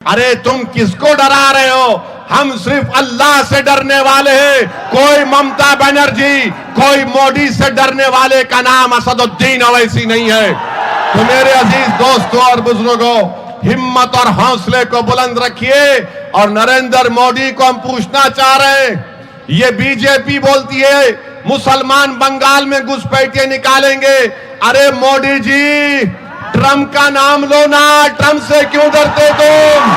अरे तुम किसको डरा रहे हो? हम सिर्फ अल्लाह से डरने वाले हैं। कोई ममता बनर्जी, कोई मोदी से डरने वाले का नाम असदुद्दीन ओवैसी नहीं है। तो मेरे अजीज दोस्तों और बुजुर्गों, हिम्मत और हौसले को बुलंद रखिए। और नरेंद्र मोदी को हम पूछना चाह रहे हैं, ये बीजेपी बोलती है मुसलमान बंगाल में घुसपैठिए निकालेंगे। अरे मोदी जी, ट्रंप का नाम लो ना, ट्रंप से क्यों डरते तुम?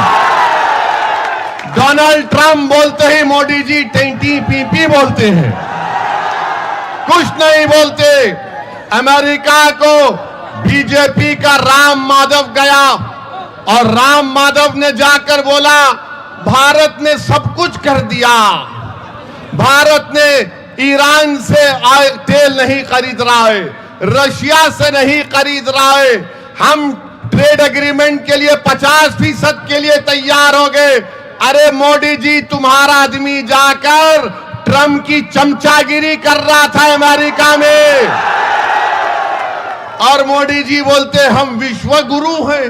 डोनाल्ड ट्रंप बोलते ही मोदी जी टेंटी पीपी बोलते हैं, कुछ नहीं बोलते। अमेरिका को बीजेपी का राम माधव गया और राम माधव ने जाकर बोला भारत ने सब कुछ कर दिया, भारत ने ईरान से तेल नहीं खरीद रहा है, रशिया से नहीं खरीद रहा है, हम ट्रेड एग्रीमेंट के लिए 50% के लिए तैयार हो गए। अरे मोदी जी, तुम्हारा आदमी जाकर ट्रंप की चमचागिरी कर रहा था अमेरिका में, और मोदी जी बोलते हम विश्व गुरु हैं।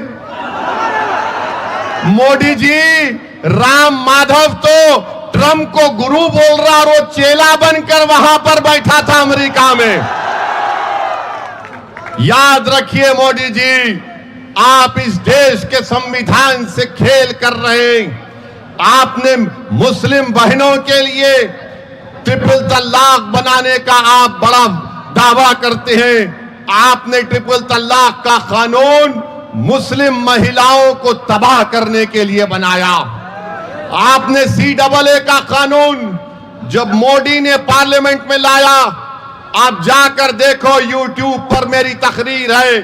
मोदी जी, राम माधव तो ट्रंप को गुरु बोल रहा और वो चेला बनकर वहां पर बैठा था अमेरिका में। याद रखिए मोदी जी, आप इस देश के संविधान से खेल कर रहे हैं। आपने मुस्लिम बहनों के लिए ट्रिपल तलाक बनाने का आप बड़ा दावा करते हैं। आपने ट्रिपल तलाक का कानून मुस्लिम महिलाओं को तबाह करने के लिए बनाया। आपने CAA का कानून जब मोदी ने पार्लियामेंट में लाया, आप जाकर देखो, यूट्यूब पर मेरी तकरीर है,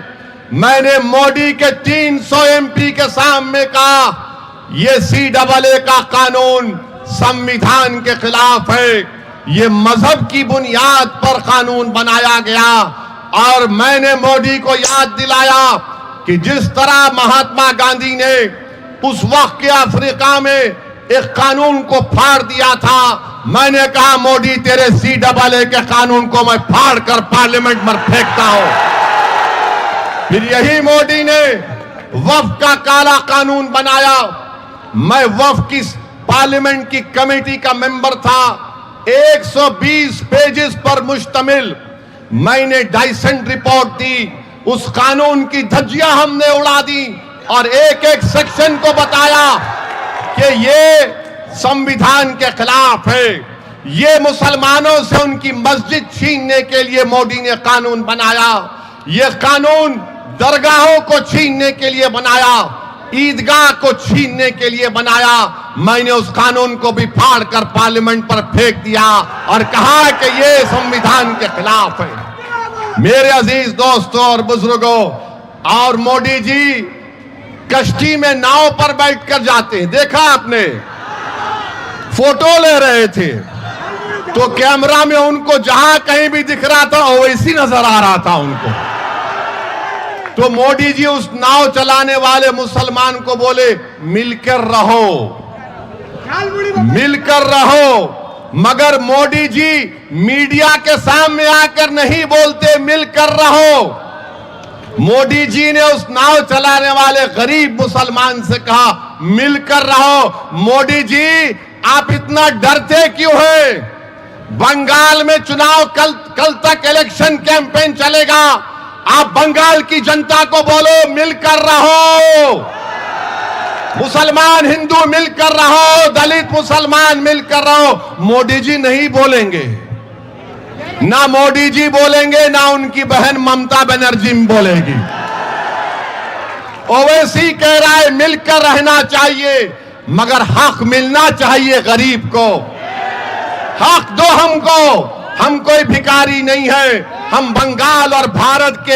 मैंने मोदी के 300 MP के सामने कहा ये CAA का कानून संविधान के खिलाफ है, ये मजहब की बुनियाद पर कानून बनाया गया। और मैंने मोदी को याद दिलाया कि जिस तरह महात्मा गांधी ने उस वक्त के अफ्रीका में एक कानून को फाड़ दिया था, मैंने कहा मोदी तेरे CAA के कानून को मैं फाड़ कर पार्लियामेंट में फेंकता हूं। फिर यही मोदी ने वक्फ का काला कानून बनाया। मैं वक्फ की पार्लियामेंट की कमेटी का मेंबर था। 120 पेजेस पर मुश्तमिल मैंने डाइसेंट रिपोर्ट दी। उस कानून की धज्जियां हमने उड़ा दी और एक एक सेक्शन को बताया कि ये संविधान के खिलाफ है, ये मुसलमानों से उनकी मस्जिद छीनने के लिए मोदी ने कानून बनाया, ये कानून दरगाहों को छीनने के लिए बनाया, ईदगाह को छीनने के लिए बनाया। मैंने उस कानून को भी फाड़ कर पार्लियामेंट पर फेंक दिया और कहा कि ये संविधान के खिलाफ है। मेरे अजीज दोस्तों और बुजुर्गों, और मोदी जी कश्ती में नाव पर बैठकर जाते हैं, देखा आपने, फोटो ले रहे थे तो कैमरा में उनको जहां कहीं भी दिख रहा था वैसी नजर आ रहा था उनको। तो मोदी जी उस नाव चलाने वाले मुसलमान को बोले मिलकर रहो, मिलकर रहो। मगर मोदी जी मीडिया के सामने आकर नहीं बोलते मिलकर रहो। मोदी जी ने उस नाव चलाने वाले गरीब मुसलमान से कहा मिलकर रहो। मोदी जी, आप इतना डरते क्यों हैं? बंगाल में चुनाव कल तक इलेक्शन कैंपेन चलेगा। आप बंगाल की जनता को बोलो मिलकर रहो, मुसलमान हिंदू मिलकर रहो, दलित मुसलमान मिलकर रहो। मोदी जी नहीं बोलेंगे, ना मोदी जी बोलेंगे, ना उनकी बहन ममता बनर्जी बोलेगी। ओवैसी कह रहा है मिलकर रहना चाहिए, मगर हक मिलना चाहिए गरीब को। हक दो हमको, हम कोई भिखारी नहीं है, हम बंगाल और भारत के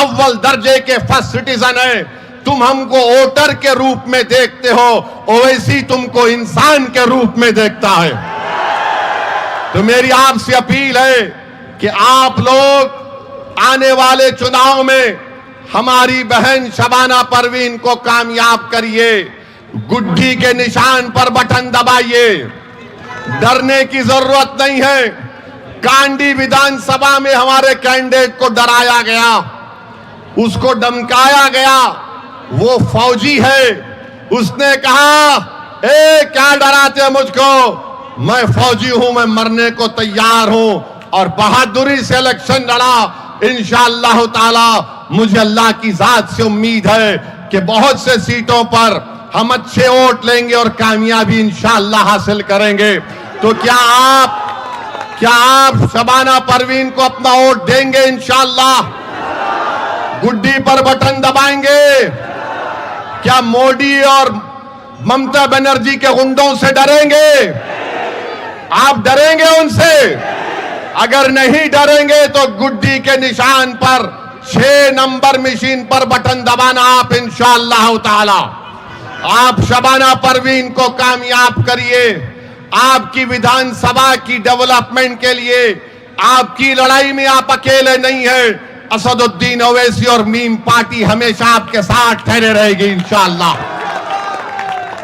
अव्वल दर्जे के फर्स्ट सिटीजन हैं। तुम हमको वोटर के रूप में देखते हो, ओवैसी तुमको इंसान के रूप में देखता है। तो मेरी आपसे अपील है कि आप लोग आने वाले चुनाव में हमारी बहन शबाना परवीन को कामयाब करिए, गुड्डी के निशान पर बटन दबाइए। डरने की जरूरत नहीं है। कांडी विधानसभा में हमारे कैंडिडेट को डराया गया, उसको धमकाया गया, वो फौजी है, उसने कहा, ए क्या डराते मुझको, मैं फौजी हूं, मैं मरने को तैयार हूं, और बहादुरी से इलेक्शन लड़ा। इंशाअल्लाह ताला मुझे अल्लाह की जात से उम्मीद है कि बहुत से सीटों पर हम अच्छे वोट लेंगे और कामयाबी इंशाअल्लाह हासिल करेंगे। तो क्या आप शबाना परवीन को अपना वोट देंगे? इंशाअल्लाह गुड्डी पर बटन दबाएंगे? क्या मोदी और ममता बनर्जी के गुंडों से डरेंगे? आप डरेंगे उनसे? अगर नहीं डरेंगे तो गुड्डी के निशान पर 6 नंबर मशीन पर बटन दबाना आप इंशाअल्लाह ताला। आप शबाना परवीन को कामयाब करिए। आपकी विधानसभा की डेवलपमेंट के लिए आपकी लड़ाई में आप अकेले नहीं है। असदुद्दीन ओवैसी और मीम पार्टी हमेशा आपके साथ ठहरे रहेगी इंशाअल्लाह।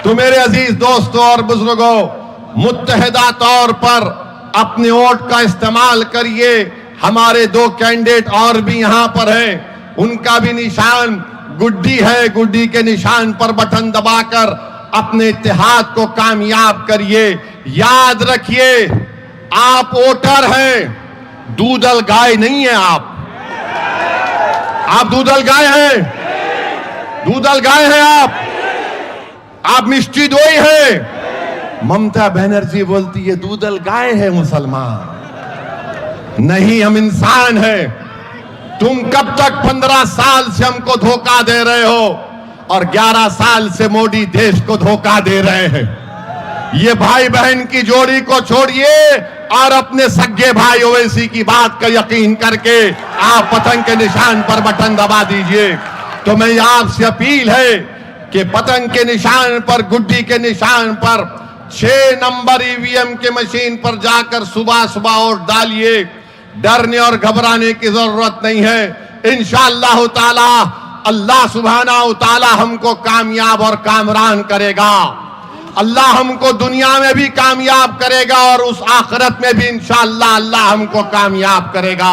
तो मेरे अजीज दोस्तों और बुजुर्गों, मुत्तहिदा तौर पर अपने वोट का इस्तेमाल करिए। हमारे 2 कैंडिडेट और भी यहां पर हैं, उनका भी निशान गुड्डी है। गुड्डी के निशान पर बटन दबाकर अपने इत्तेहाद को कामयाब करिए। याद रखिए, आप वोटर हैं, दूधल गाय नहीं है। आप दूधल गाय हैं, दूधल गाय हैं आप मिष्टी दोई हैं। ममता बनर्जी बोलती है दूधल गाय है मुसलमान, नहीं हम इंसान हैं। तुम कब तक 15 साल से हमको धोखा दे रहे हो और 11 साल से मोदी देश को धोखा दे रहे हैं। ये भाई बहन की जोड़ी को छोड़िए और अपने सगे भाई ओवैसी की बात का यकीन करके आप पतंग के निशान पर बटन दबा दीजिए। तो मैं आपसे अपील है कि पतंग के निशान पर, गुड्डी के निशान पर 6 नंबर ईवीएम के मशीन पर जाकर सुबह सुबह वोट डालिए। डरने और घबराने की जरूरत नहीं है। इंशाअल्लाह ताला अल्लाह सुब्हानहू ताला हमको कामयाब और कामरान करेगा। अल्लाह हमको दुनिया में भी कामयाब करेगा और उस आखिरत में भी इंशाअल्लाह अल्लाह हमको कामयाब करेगा।